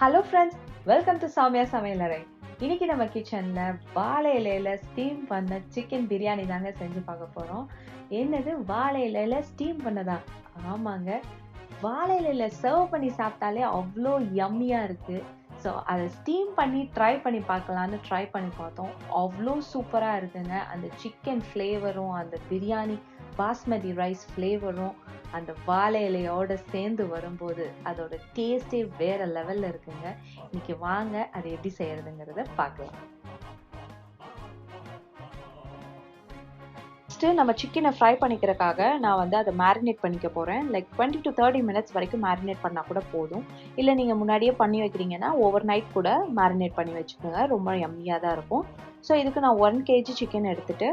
Hello friends, welcome to Soumya சமையலறை. இன்னைக்கு நம்ம கிச்சனில் வாழை இலையில ஸ்டீம் பண்ண சிக்கன் பிரியாணி தாங்க செஞ்சு பார்க்க போகிறோம். என்னது வாழை இலையில ஸ்டீம் பண்ணதா? ஆமாங்க, வாழை இலையில சர்வ் பண்ணி சாப்பிட்டாலே அவ்வளோ யம்மியாக இருக்குது. ஸோ அதை ஸ்டீம் பண்ணி ட்ரை பண்ணி பார்க்கலான்னு ட்ரை பண்ணி பார்த்தோம். அவ்வளோ சூப்பராக இருக்குங்க. அந்த சிக்கன் ஃப்ளேவரும் அந்த பிரியாணி பாஸ்மதி ரைஸ் ஃப்ளேவரும் அந்த வாழை இலையோடு சேர்ந்து வரும்போது அதோட டேஸ்டே வேறு லெவலில் இருக்குங்க. இன்னைக்கு வாங்க அதை எப்படி செய்யறதுங்கிறத பார்க்கலாம். ஃபஸ்ட்டு நம்ம சிக்கனை ஃப்ரை பண்ணிக்கிறதுக்காக நான் வந்து அதை மேரினேட் பண்ணிக்க போகிறேன். லைக் 20 to 30 minutes வரைக்கும் மேரினேட் பண்ணால் கூட போதும். இல்லை நீங்கள் முன்னாடியே பண்ணி வைக்கிறீங்கன்னா ஓவர் நைட் கூட மேரினேட் பண்ணி வச்சுக்கோங்க. ரொம்ப யம்மியாக தான் இருக்கும். ஸோ இதுக்கு நான் 1 kg சிக்கன் எடுத்துகிட்டு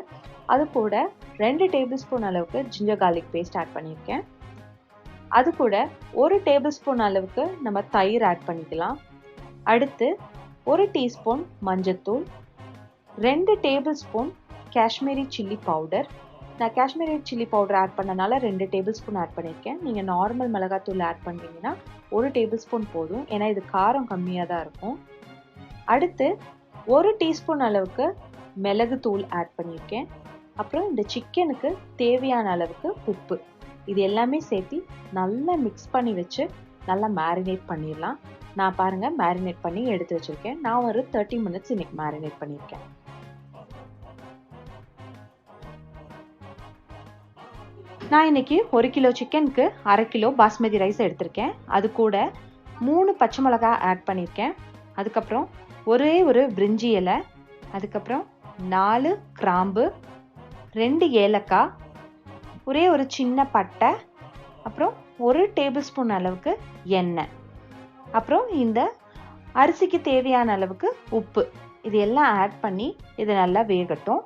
அது கூட 2 tablespoon அளவுக்கு ஜிஞ்சர் கார்லிக் பேஸ்ட் ஆட் பண்ணியிருக்கேன். அது கூட 1 tablespoon அளவுக்கு நம்ம தயிர் ஆட் பண்ணிக்கலாம். அடுத்து 1 teaspoon மஞ்சத்தூள், 2 tablespoon காஷ்மீரி சில்லி பவுடர். நான் காஷ்மீரி சில்லி பவுடர் ஆட் பண்ணனால 2 tablespoon ஆட் பண்ணியிருக்கேன். நீங்கள் நார்மல் மிளகாத்தூள் ஆட் பண்ணுறீங்கன்னா 1 tablespoon போதும், ஏன்னா இது காரம் கம்மியாக தான் இருக்கும். அடுத்து 1 teaspoon அளவுக்கு மிளகுத்தூள் ஆட் பண்ணியிருக்கேன். அப்புறம் இந்த சிக்கனுக்கு தேவையான அளவுக்கு உப்பு, இது எல்லாமே சேர்த்து நல்லா மிக்ஸ் பண்ணி வச்சு நல்லா மேரினேட் பண்ணிடலாம். நான் பாருங்கள் மேரினேட் பண்ணி எடுத்து வச்சுருக்கேன். நான் ஒரு 30 minutes இன்னைக்கு மேரினேட் பண்ணியிருக்கேன். நான் இன்னைக்கு 1 கிலோ சிக்கனுக்கு 1/2 கிலோ பாஸ்மதி ரைஸ் எடுத்திருக்கேன். அது கூட 3 பச்சை மிளகாய் ஆட் பண்ணியிருக்கேன். அதுக்கப்புறம் ஒரே ஒரு பிரிஞ்சி இலை, அதுக்கப்புறம் 4 கிராம்பு, 2 ஏலக்காய், ஒரே ஒரு சின்ன பட்டை, அப்புறம் 1 tablespoon அளவுக்கு எண்ணெய், அப்புறம் இந்த அரிசிக்கு தேவையான அளவுக்கு உப்பு, இது எல்லாம் ஆட் பண்ணி இது நல்லா வேகட்டும்.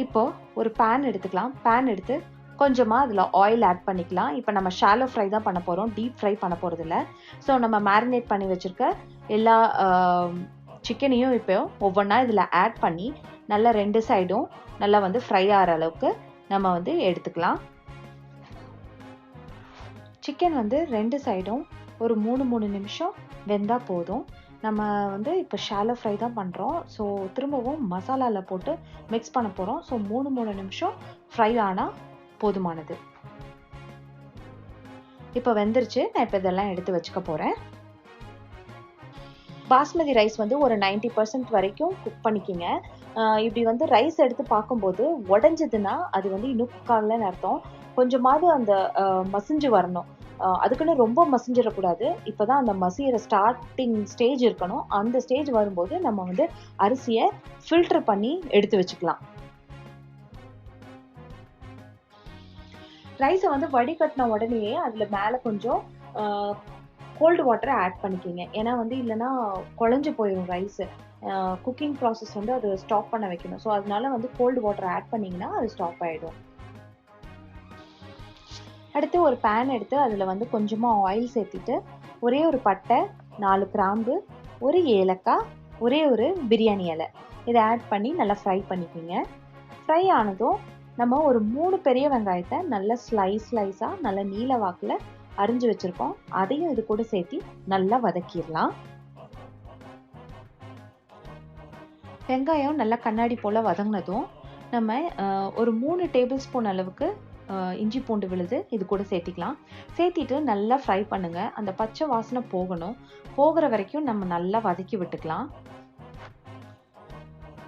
இப்போ ஒரு பேன் எடுத்துக்கலாம். பேன் எடுத்து கொஞ்சமாக அதில் ஆயில் ஆட் பண்ணிக்கலாம். இப்போ நம்ம ஷாலோ ஃப்ரை தான் பண்ண போகிறோம், டீப் ஃப்ரை பண்ண போகிறது இல்லை. ஸோ நம்ம மேரினேட் பண்ணி வச்சுருக்க எல்லா சிக்கனையும் இப்போ ஒவ்வொன்றா இதில் ஆட் பண்ணி நல்லா 2 சைடும் நல்லா வந்து ஃப்ரை ஆகிற அளவுக்கு நம்ம வந்து எடுத்துக்கலாம். சிக்கன் வந்து 2 சைடும் ஒரு 3 நிமிஷம் வெந்தால் போதும். நம்ம வந்து இப்போ ஷாலோ ஃப்ரை தான் பண்ணுறோம். ஸோ திரும்பவும் மசாலாவில் போட்டு மிக்ஸ் பண்ண போகிறோம். ஸோ 3 நிமிஷம் ஃப்ரை ஆனால் போதுமானது. இப்போ வெந்துருச்சு. நான் இப்போ இதெல்லாம் எடுத்து வச்சுக்க போகிறேன். பாஸ்மதி ரைஸ் வந்து ஒரு 90% வரைக்கும் குக் பண்ணிக்கிங்க. இப்படி வந்து ரைஸ் எடுத்து பார்க்கும்போது உடஞ்சதுன்னா அது வந்து இன்னும் குக் ஆகலைன்னு அர்த்தம். கொஞ்சமாவது அந்த மசிஞ்சு வரணும். அதுக்குன்னு ரொம்ப மசிஞ்சிடக்கூடாது. இப்போ தான் அந்த மசிகிற ஸ்டார்டிங் ஸ்டேஜ் இருக்கணும். அந்த ஸ்டேஜ் வரும்போது நம்ம வந்து அரிசியை ஃபில்டர் பண்ணி எடுத்து வச்சுக்கலாம். ரைஸை வந்து வடிகட்டின உடனேயே அதில் மேலே கொஞ்சம் கோல்டு வாட்டரை ஆட் பண்ணிக்கிங்க. ஏன்னா வந்து இல்லைன்னா குழஞ்சு போயிடும் ரைஸு. குக்கிங் ப்ராசஸ் வந்து அது ஸ்டாப் பண்ண வைக்கணும். ஸோ அதனால வந்து கோல்டு வாட்டரை ஆட் பண்ணிங்கன்னா அது ஸ்டாப் ஆகிடும். அடுத்து ஒரு பேன் எடுத்து அதில் வந்து கொஞ்சமாக ஆயில் சேர்த்திட்டு ஒரே ஒரு பட்டை, 4 கிராம்பு, ஒரு ஏலக்காய், ஒரே ஒரு பிரியாணி இலை, இதை ஆட் பண்ணி நல்லா ஃப்ரை பண்ணிக்கிங்க. ஃப்ரை ஆனதும் நம்ம ஒரு 3 பெரிய வெங்காயத்தை நல்லா ஸ்லைஸாக நல்லா நீல வாக்கில் அரிஞ்சு வச்சுருக்கோம். அதையும் இது கூட சேர்த்து நல்லா வதக்கிடலாம். வெங்காயம் நல்லா கண்ணாடி போல் வதங்கினதும் நம்ம ஒரு 3 tablespoon அளவுக்கு இஞ்சி பூண்டு விழுது இது கூட சேர்த்திக்கலாம். சேர்த்திட்டு நல்லா ஃப்ரை பண்ணுங்கள். அந்த பச்சை வாசனை போகணும். போகிற வரைக்கும் நம்ம நல்லா வதக்கி விட்டுக்கலாம்.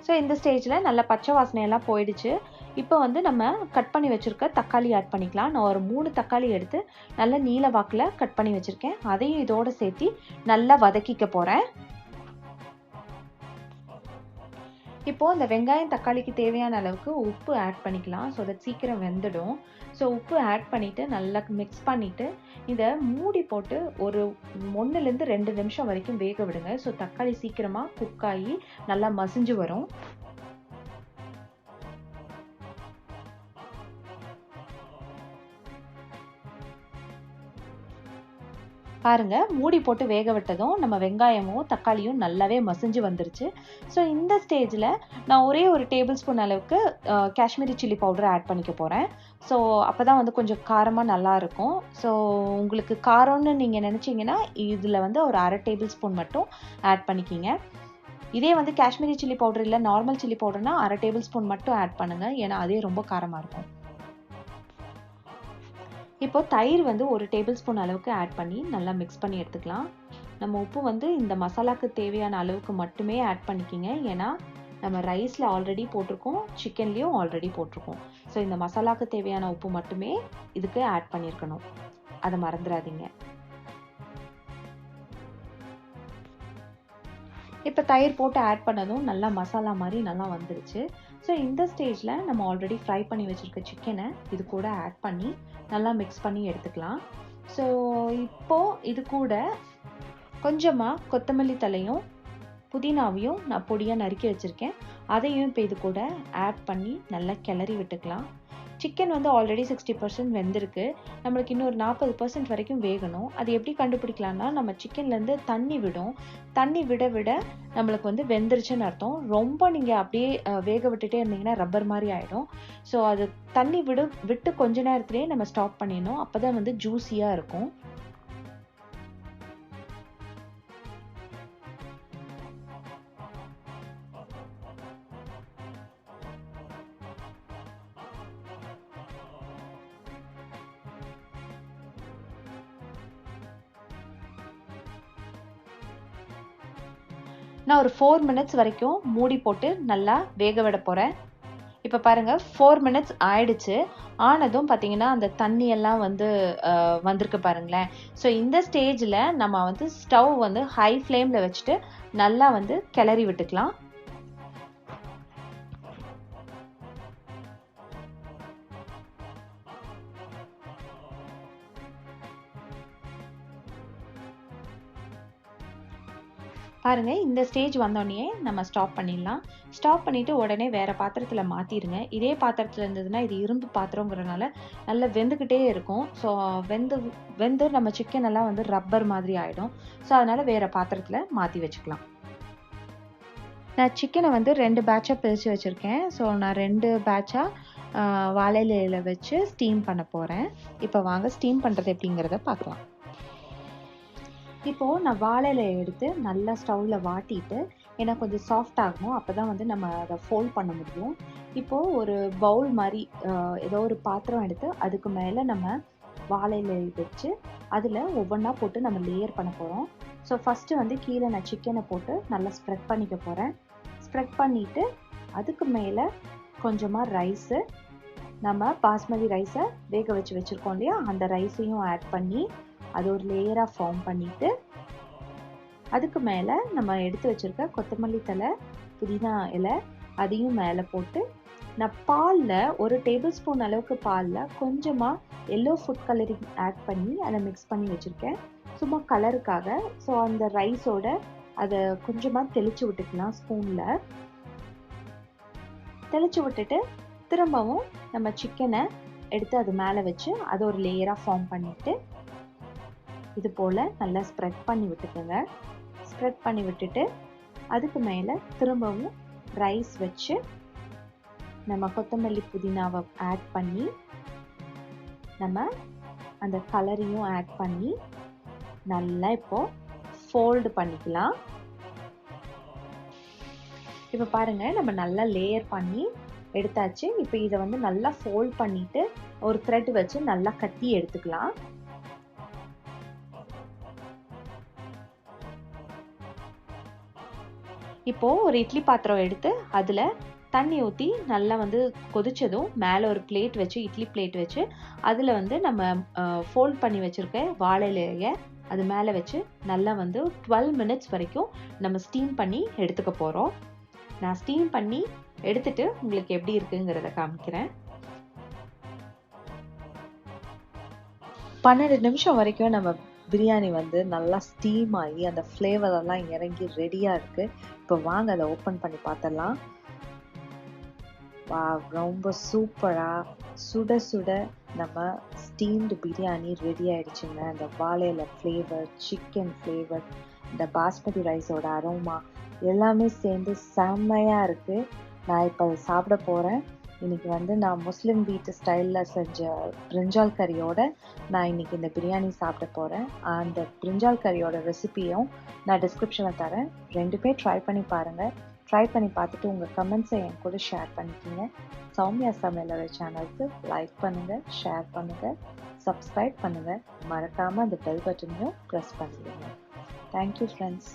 ஸோ இந்த ஸ்டேஜில் நல்லா பச்சை வாசனையெல்லாம் போயிடுச்சு. இப்போ வந்து நம்ம கட் பண்ணி வச்சுருக்க தக்காளி ஆட் பண்ணிக்கலாம். நான் ஒரு 3 தக்காளி எடுத்து நல்லா நீல வாக்கில் கட் பண்ணி வச்சுருக்கேன். அதையும் இதோடு சேர்த்து நல்லா வதக்கிக்க போகிறேன். இப்போது இந்த வெங்காயம் தக்காளிக்கு தேவையான அளவுக்கு உப்பு ஆட் பண்ணிக்கலாம். ஸோ தட் சீக்கிரம் வெந்துடும். ஸோ உப்பு ஆட் பண்ணிவிட்டு நல்லா மிக்ஸ் பண்ணிவிட்டு இதை மூடி போட்டு ஒரு 1 to 2 நிமிஷம் வரைக்கும் வேக விடுங்க. ஸோ தக்காளி சீக்கிரமாக குக் ஆகி நல்லா மசிஞ்சு வரும். பாருங்க, மூடி போட்டு வேக விட்டதும் நம்ம வெங்காயமும் தக்காளியும் நல்லாவே மசிஞ்சு வந்துருச்சு. ஸோ இந்த ஸ்டேஜில் நான் ஒரே ஒரு டேபிள் ஸ்பூன் அளவுக்கு காஷ்மீரி சில்லி பவுடர் ஆட் பண்ணிக்க போகிறேன். ஸோ அப்போ தான் வந்து கொஞ்சம் காரமாக நல்லாயிருக்கும். ஸோ உங்களுக்கு காரம்னு நீங்கள் நினச்சிங்கன்னா இதில் வந்து ஒரு அரை டேபிள் ஸ்பூன் மட்டும் ஆட் பண்ணிக்கிங்க. இதே வந்து காஷ்மீரி சில்லி பவுடர் இல்லை நார்மல் சில்லி பவுடர்னா அரை டேபிள் ஸ்பூன் மட்டும் ஆட் பண்ணுங்கள். ஏன்னா அதே ரொம்ப காரமாக இருக்கும். இப்போ தயிர் வந்து ஒரு டேபிள் ஸ்பூன் அளவுக்கு ஆட் பண்ணி நல்லா மிக்ஸ் பண்ணி எடுத்துக்கலாம். நம்ம உப்பு வந்து இந்த மசாலாவுக்கு தேவையான அளவுக்கு மட்டுமே ஆட் பண்ணிக்கிங்க. ஏன்னா நம்ம ரைஸில் ஆல்ரெடி போட்டிருக்கோம், சிக்கன்லேயும் ஆல்ரெடி போட்டிருக்கோம். ஸோ இந்த மசாலாவுக்கு தேவையான உப்பு மட்டுமே இதுக்கு ஆட் பண்ணியிருக்கணும். அதை மறந்துடாதீங்க. இப்போ தயிர் போட்டு ஆட் பண்ணதும் நல்லா மசாலா மாதிரி நல்லா வந்துருச்சு. ஸோ இந்த ஸ்டேஜில் நம்ம ஆல்ரெடி ஃப்ரை பண்ணி வச்சுருக்க சிக்கனை இது கூட ஆட் பண்ணி நல்லா மிக்ஸ் பண்ணி எடுத்துக்கலாம். ஸோ இப்போது இது கூட கொஞ்சமாக கொத்தமல்லி தலையும் புதினாவையும் நான் பொடியாக நறுக்கி வச்சுருக்கேன். அதையும் இப்போ இது கூட ஆட் பண்ணி நல்லா கிளறி விட்டுக்கலாம். சிக்கன் வந்து ஆல்ரெடி 60% வெந்திருக்கு. நம்மளுக்கு இன்னொரு 40% வரைக்கும் வேகணும். அது எப்படி கண்டுபிடிக்கலாம்னா, நம்ம சிக்கன்லேருந்து தண்ணி விடும். தண்ணி விட விட நம்மளுக்கு வந்து வெந்துருச்சுன்னு அர்த்தம். ரொம்ப நீங்கள் அப்படியே வேக விட்டுட்டே இருந்தீங்கன்னா ரப்பர் மாதிரி ஆகிடும். ஸோ அது தண்ணி விட்டு கொஞ்ச நேரத்துலேயே நம்ம ஸ்டாப் பண்ணிடணும். அப்போ தான் வந்து ஜூஸியாக இருக்கும். நான் ஒரு 4 மினிட்ஸ் வரைக்கும் மூடி போட்டு நல்லா வேக விட போகிறேன். இப்போ பாருங்கள் 4 மினிட்ஸ் ஆயிடுச்சு. ஆனதும் பார்த்தீங்கன்னா அந்த தண்ணியெல்லாம் வந்து வந்திருக்கு பாருங்களேன். ஸோ இந்த ஸ்டேஜில் நம்ம வந்து ஸ்டவ் வந்து ஹை ஃப்ளேமில் வச்சுட்டு நல்லா வந்து கிளறி விட்டுக்கலாம். பாருங்கள், இந்த ஸ்டேஜ் வந்தோடனே நம்ம ஸ்டாப் பண்ணிடலாம். ஸ்டாப் பண்ணிவிட்டு உடனே வேறு பாத்திரத்தில் மாற்றிடுங்க. இதே பாத்திரத்தில் இருந்ததுன்னா இது இரும்பு பாத்திரங்கிறனால நல்லா வெந்துக்கிட்டே இருக்கும். ஸோ வெந்து நம்ம சிக்கன் எல்லாம் வந்து ரப்பர் மாதிரி ஆகிடும். ஸோ அதனால் வேறு பாத்திரத்தில் மாற்றி வச்சுக்கலாம். நான் சிக்கனை வந்து 2 பேட்சாக பிரித்து வச்சுருக்கேன். ஸோ நான் 2 பேட்சாக வாழை இலையில் வச்சு ஸ்டீம் பண்ண போகிறேன். இப்போ வாங்க ஸ்டீம் பண்ணுறது எப்படிங்கிறத பார்க்கலாம். இப்போது நான் வாழை இலையை எடுத்து நல்லா ஸ்டவ்வில் வாட்டிட்டு, ஏன்னா கொஞ்சம் சாஃப்ட் ஆகணும். அப்போ தான் வந்து நம்ம அதை ஃபோல்ட் பண்ண முடியும். இப்போது ஒரு பவுல் மாதிரி ஏதோ ஒரு பாத்திரம் எடுத்து அதுக்கு மேலே நம்ம வாழை இலையை வச்சு அதில் ஒவ்வொன்றா போட்டு நம்ம லேயர் பண்ண போகிறோம். ஸோ ஃபஸ்ட்டு வந்து கீழே நான் சிக்கனை போட்டு நல்லா ஸ்ப்ரெட் பண்ணிக்க போகிறேன். ஸ்ப்ரெட் பண்ணிவிட்டு அதுக்கு மேலே கொஞ்சமாக ரைஸு, நம்ம பாஸ்மதி ரைஸை வேக வச்சு வச்சுருக்கோம் இல்லையா, அந்த ரைஸையும் ஆட் பண்ணி அது ஒரு லேயராக ஃபார்ம் பண்ணிவிட்டு அதுக்கு மேலே நம்ம எடுத்து வச்சுருக்க கொத்தமல்லி தலை, புதினா இலை அதையும் மேலே போட்டு நான் பாலில் ஒரு டேபிள் ஸ்பூன் அளவுக்கு பாலில் கொஞ்சமாக எல்லோ ஃபுட் கலரிங் ஆட் பண்ணி அதை மிக்ஸ் பண்ணி வச்சுருக்கேன், சும்மா கலருக்காக. ஸோ அந்த ரைஸோட அதை கொஞ்சமாக தெளித்து விட்டுக்கலாம். ஸ்பூனில் தெளித்து விட்டுட்டு திரும்பவும் நம்ம சிக்கனை எடுத்து அது மேலே வச்சு அதை ஒரு லேயராக ஃபார்ம் பண்ணிவிட்டு இது போல் நல்லா ஸ்ப்ரெட் பண்ணி விட்டுக்கோங்க. ஸ்ப்ரெட் பண்ணி விட்டுட்டு அதுக்கு மேலே திரும்பவும் ரைஸ் வச்சு நம்ம கொத்தமல்லி புதினாவை ஆட் பண்ணி நம்ம அந்த கலரையும் ஆட் பண்ணி நல்லா இப்போது ஃபோல்டு பண்ணிக்கலாம். இப்போ பாருங்கள், நம்ம நல்லா லேயர் பண்ணி எடுத்தாச்சு. இப்போ இதை வந்து நல்லா ஃபோல்ட் பண்ணிவிட்டு ஒரு த்ரெட் வச்சு நல்லா கட்டி எடுத்துக்கலாம். இப்போது ஒரு இட்லி பாத்திரம் எடுத்து அதில் தண்ணி ஊற்றி நல்லா வந்து கொதிச்சதும் மேலே ஒரு பிளேட் வச்சு, இட்லி பிளேட் வச்சு அதில் வந்து நம்ம ஃபோல்ட் பண்ணி வச்சுருக்க வாழை இலையை அது மேலே வச்சு நல்லா வந்து 12 மினிட்ஸ் வரைக்கும் நம்ம ஸ்டீம் பண்ணி எடுத்துக்க போகிறோம். நான் ஸ்டீம் பண்ணி எடுத்துட்டு உங்களுக்கு எப்படி இருக்குங்கிறத காமிக்கிறேன். 12 நிமிஷம் வரைக்கும் நம்ம பிரியாணி வந்து நல்லா ஸ்டீம் ஆகி அந்த ஃப்ளேவர் எல்லாம் இறங்கி ரெடியாக இருக்குது. இப்போ வாங்க அதை ஓப்பன் பண்ணி பார்த்துடலாம். வா, ரொம்ப சூப்பராக சுட சுட நம்ம ஸ்டீம்டு பிரியாணி ரெடி ஆயிடுச்சுங்க. அந்த வாழையில ஃப்ளேவர், சிக்கன் ஃப்ளேவர், இந்த பாஸ்மதி ரைஸோட அரோமா எல்லாமே சேர்ந்து செம்மையாக இருக்குது. நான் இப்போ அதை சாப்பிட போகிறேன். இன்றைக்கி வந்து நான் முஸ்லீம் வீட்டு ஸ்டைலில் செஞ்ச பிரிஞ்சால் கறியோட நான் இன்றைக்கி இந்த பிரியாணி சாப்பிட போகிறேன். அந்த பிரிஞ்சால் கறியோட ரெசிபியும் நான் டிஸ்கிரிப்ஷனில் தரேன். ரெண்டுமே ட்ரை பண்ணி பாருங்கள். ட்ரை பண்ணி பார்த்துட்டு உங்கள் கமெண்ட்ஸை என் கூட ஷேர் பண்ணிக்கிங்க. சௌமியா சமையலோட சேனலுக்கு லைக் பண்ணுங்கள், ஷேர் பண்ணுங்கள், சப்ஸ்கிரைப் பண்ணுங்கள். மறக்காமல் அந்த பெல் பட்டனையும் ப்ரெஸ் பண்ணிடுங்க. Thank you friends.